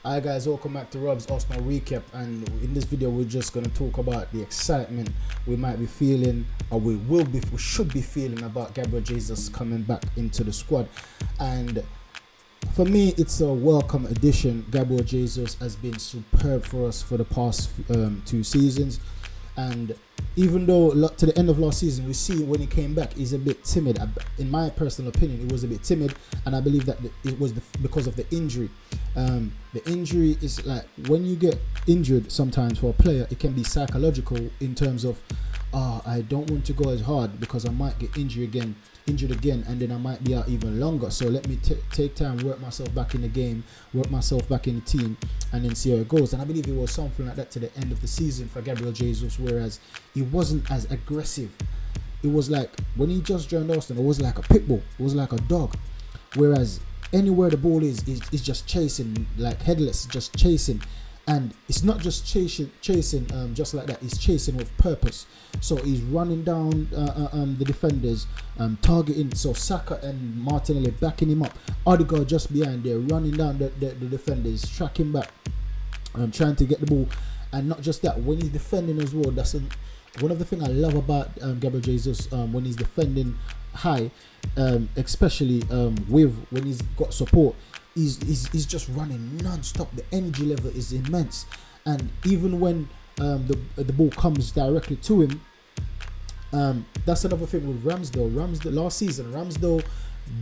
Hi guys, welcome back to Rob's Arsenal Recap, and in this video we're just going to talk about the excitement we might be feeling, or we should be feeling about Gabriel Jesus coming back into the squad. And for me, it's a welcome addition. Gabriel Jesus has been superb for us for the past 2 seasons, and even though to the end of last season we see when he came back he's a bit timid. In my personal opinion, it was a bit timid, and I believe that it was because of the injury. The injury is like, when you get injured sometimes for a player, it can be psychological in terms of I don't want to go as hard because I might get injured again, and then I might be out even longer. So let me take time, work myself back in the game, work myself back in the team, and then see how it goes. And I believe it was something like that to the end of the season for Gabriel Jesus, whereas he wasn't as aggressive. It was like when he just joined Arsenal, it was like a pit bull, it was like a dog. Whereas anywhere the ball is just chasing, like headless, just chasing. And it's not just chasing just like that. He's chasing with purpose. So he's running down the defenders, targeting. So Saka and Martinelli backing him up. Odegaard just behind there, running down the defenders, tracking back, trying to get the ball. And not just that, when he's defending as well, that's one of the things I love about Gabriel Jesus when he's defending high, especially when he's got support. He's just running non-stop. The energy level is immense, and even when the ball comes directly to him, that's another thing with Ramsdale. Last season, Ramsdale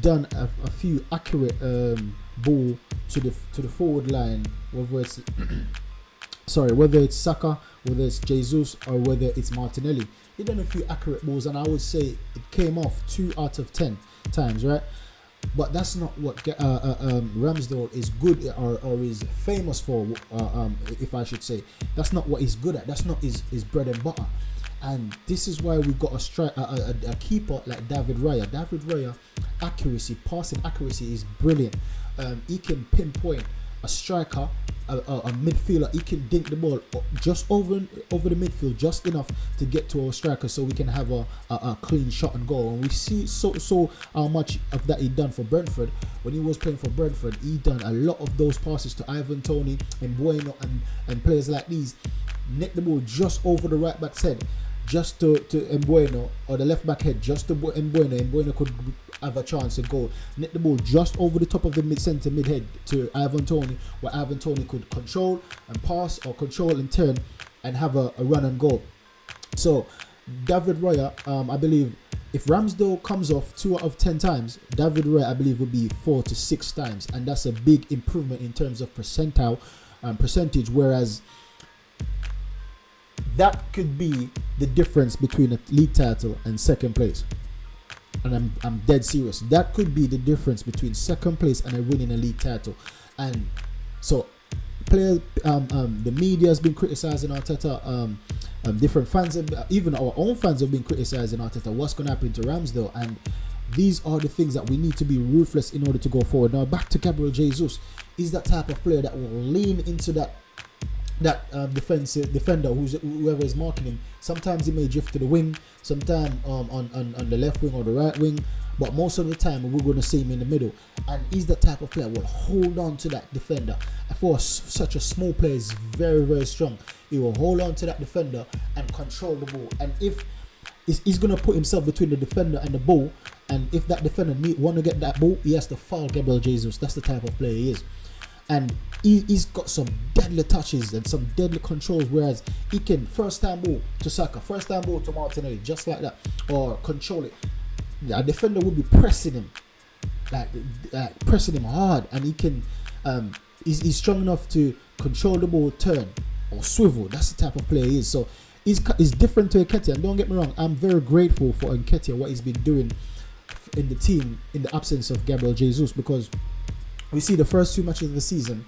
done a few accurate ball to the forward line, whether it's Saka, whether it's Jesus, or whether it's Martinelli. He done a few accurate balls, and I would say it came off 2 out of 10 times, right? But that's not what Ramsdale is good or is famous for, if I should say. That's not what he's good at. That's not his bread and butter. And this is why we got a keeper like David Raya. David Raya, passing accuracy is brilliant. He can pinpoint a striker, a midfielder. He can dink the ball just over the midfield, just enough to get to our striker, so we can have a clean shot and goal. And we see so how much of that he done for Brentford. When he was playing for Brentford, he done a lot of those passes to Ivan Toney and Bueno and players like these. Nick the ball just over the right back's head, just to Bueno, or the left back head, just to Bueno. And Bueno could have a chance to go. Nick the ball just over the top of the mid head to Ivan Toney, where Ivan Toney could control and pass, or control and turn and have a run and goal. So David Raya, I believe if Ramsdale comes off 2 out of 10 times, David Raya I believe will be 4 to 6 times, and that's a big improvement in terms of percentage. Whereas that could be the difference between a league title and second place. And I'm dead serious. That could be the difference between second place and a winning a league title. And so players, the media has been criticizing Arteta. Different fans, even our own fans, have been criticizing Arteta. What's going to happen to Ramsdale? And these are the things that we need to be ruthless in order to go forward. Now back to Gabriel Jesus. He's that type of player that will lean into that defender, whoever is marking him. Sometimes he may drift to the wing, sometimes on the left wing or the right wing, but most of the time we're going to see him in the middle. And he's the type of player who will hold on to that defender. For such a small player, is very, very strong. He will hold on to that defender and control the ball. And if he's going to put himself between the defender and the ball, and if that defender want to get that ball, he has to foul Gabriel Jesus. That's the type of player he is. And he's got some deadly touches and some deadly controls, whereas he can first time ball to Saka, first time ball to Martinelli, just like that, or control it. A defender would be pressing him, like pressing him hard, and he can he's strong enough to control the ball, turn or swivel. That's the type of player he is. So he's different to Nketiah, and don't get me wrong, I'm very grateful for Nketiah, what he's been doing in the team in the absence of Gabriel Jesus, because we see the first 2 matches of the season.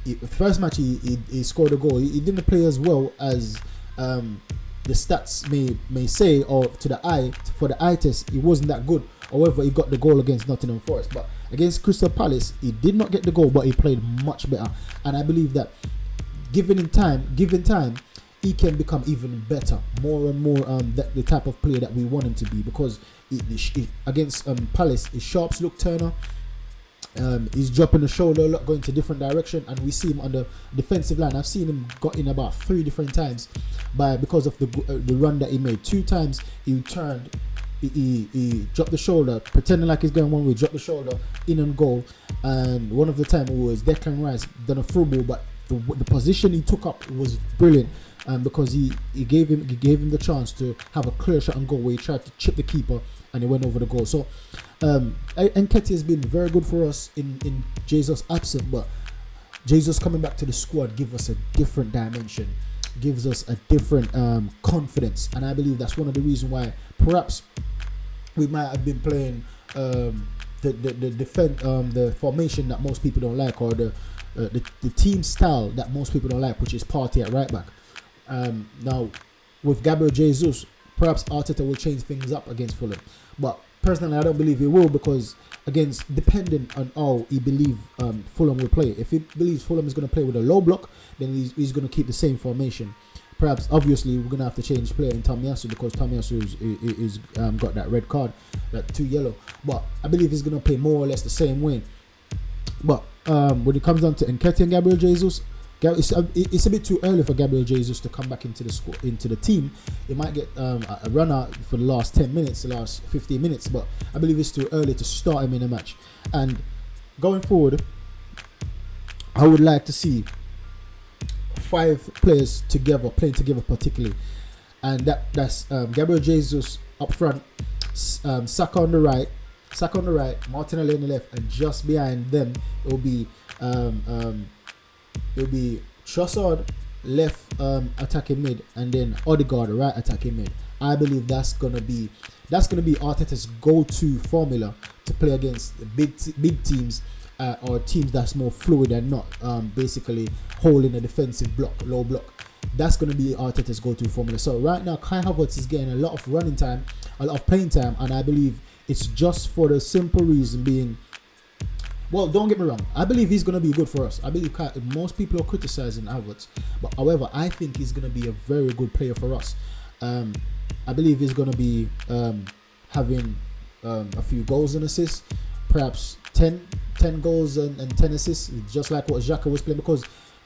The first match he scored a goal. He didn't play as well as the stats may say, or to the eye, for the eye test, he wasn't that good. However, he got the goal against Nottingham Forest. But against Crystal Palace, he did not get the goal, but he played much better. And I believe that given time, he can become even better, more and more the type of player that we want him to be. Because against Palace, his sharps look Turner. He's dropping the shoulder a lot, going to different direction, and we see him on the defensive line. I've seen him got in about 3 different times because of the run that he made. 2 times he turned, he dropped the shoulder, pretending like he's going one way, dropped the shoulder, in and goal. And one of the time it was Declan Rice done a through ball, but the position he took up was brilliant, because he gave him the chance to have a clear shot and goal where he tried to chip the keeper and he went over the goal. So Nketiah has been very good for us in Jesus' absence, but Jesus coming back to the squad gives us a different dimension, gives us a different confidence, and I believe that's one of the reasons why perhaps we might have been playing the formation that most people don't like, or the team style that most people don't like, which is Partey at right back. Now with Gabriel Jesus, perhaps Arteta will change things up against Fulham, but personally I don't believe he will, because depending on how he believes Fulham will play. If he believes Fulham is going to play with a low block, then he's going to keep the same formation. Perhaps obviously we're going to have to change player in Tomiyasu, because Tomiyasu is got that red card, that 2 yellow, but I believe he's going to play more or less the same way. But when it comes down to Nketiah and Gabriel Jesus, it's a bit too early for Gabriel Jesus to come back into the team. He might get a run out for the last 10 minutes, the last 15 minutes, but I believe it's too early to start him in a match. And going forward, I would like to see 5 players together, playing together particularly, and that's Gabriel Jesus up front, Saka on the right, Martinelli on the left, and just behind them it will be Trossard left attacking mid, and then Odegaard right attacking mid. I believe that's gonna be Arteta's go-to formula to play against big teams, or teams that's more fluid and not basically holding a defensive block, low block. That's going to be Arteta's go-to formula. So right now Kai Havertz is getting a lot of running time, a lot of playing time, and I believe it's just for the simple reason being, well, don't get me wrong, I believe he's going to be good for us. I believe most people are criticizing Havertz, but however, I think he's going to be a very good player for us. I believe he's going to be having a few goals and assists, perhaps 10 goals and 10 assists, just like what Xhaka was playing, because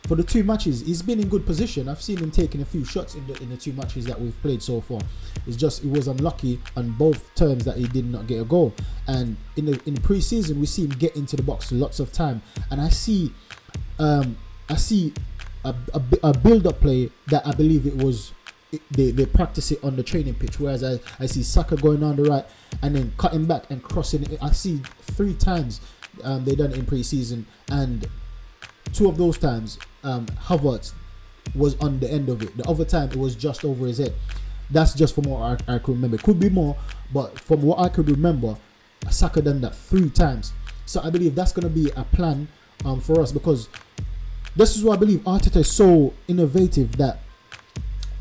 for the 2 matches he's been in good position. I've seen him taking a few shots in the 2 matches that we've played so far. It's just he was unlucky on both terms that he did not get a goal. And in the pre-season we see him get into the box lots of time, and I see a build-up play that I believe it was they practice it on the training pitch, whereas I see Saka going on the right and then cutting back and crossing it. I see 3 times they done it in pre-season, and 2 of those times Havertz was on the end of it. The other time it was just over his head. That's just from what I could remember. It could be more, but from what I could remember, Saka done that 3 times. So I believe that's going to be a plan for us, because this is what I believe Arteta is so innovative that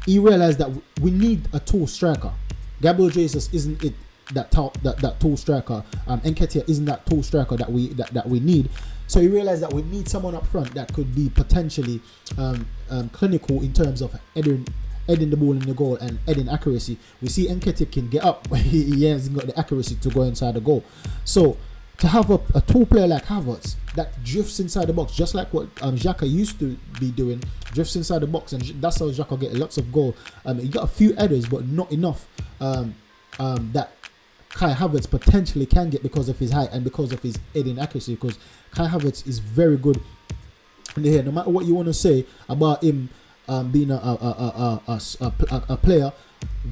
he realized that we need a tall striker. Gabriel Jesus isn't it, that tall striker. Nketiah isn't that tall striker that we need. So he realized that we need someone up front that could be potentially clinical in terms of heading the ball in the goal and heading accuracy. We see Nketiah can get up, he hasn't got the accuracy to go inside the goal. So to have a tall player like Havertz that drifts inside the box, just like what Xhaka used to be doing, drifts inside the box, and that's how Xhaka get lots of goal. He got a few headers, but not enough that Kai Havertz potentially can get because of his height and because of his heading accuracy, because Kai Havertz is very good in the head. No matter what you want to say about him being a player,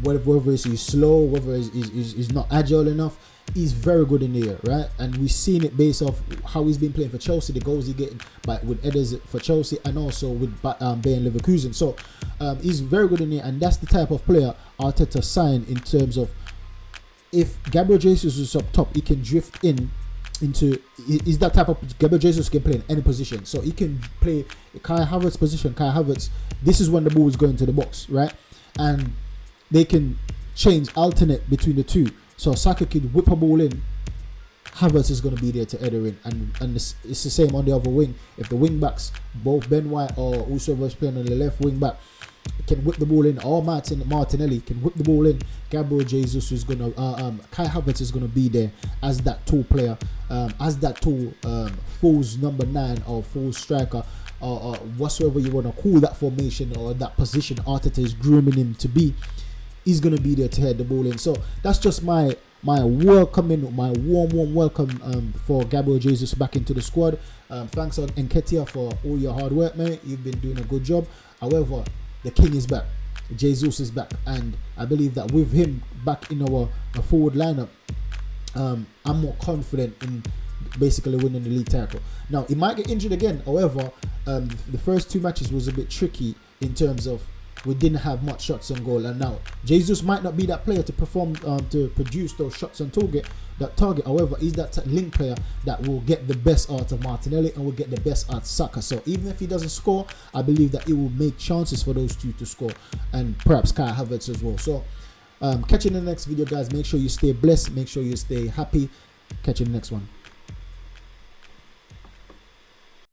whether he's slow, whether he's not agile enough, he's very good in the air, right? And we've seen it based off how he's been playing for Chelsea, the goals he's getting with headers for Chelsea, and also with Bayern Leverkusen. So he's very good in the air, and that's the type of player Arteta signed in terms of, if Gabriel Jesus is up top, he can drift into. Is that type of Gabriel Jesus can play in any position, so he can play Kai Havertz position. Kai Havertz, this is when the ball is going to the box, right? And they can alternate between the 2. So Saka could whip a ball in, Havertz is going to be there to header in, and it's the same on the other wing. If the wing backs, both Ben White or whosoever is playing on the left wing back, can whip the ball in, or Martinelli can whip the ball in, Gabriel Jesus is gonna, Kai Havertz is gonna be there as that tall player, as that tall false number 9 or false striker, or whatsoever you wanna call that formation or that position Arteta is grooming him to be. He's gonna be there to head the ball in. So that's just my warm welcome for Gabriel Jesus back into the squad. Thanks Nketiah for all your hard work, mate. You've been doing a good job. However, the king is back. Jesus is back, and I believe that with him back in our forward lineup, I'm more confident in basically winning the league title. Now, he might get injured again. However, the first 2 matches was a bit tricky in terms of we didn't have much shots on goal, and now Jesus might not be that player to perform, to produce those shots on target. However, he's that link player that will get the best out of Martinelli and will get the best out of Saka. So even if he doesn't score, I believe that he will make chances for those two to score, and perhaps Kai Havertz as well. So catch you in the next video, guys. Make sure you stay blessed. Make sure you stay happy. Catch you in the next one.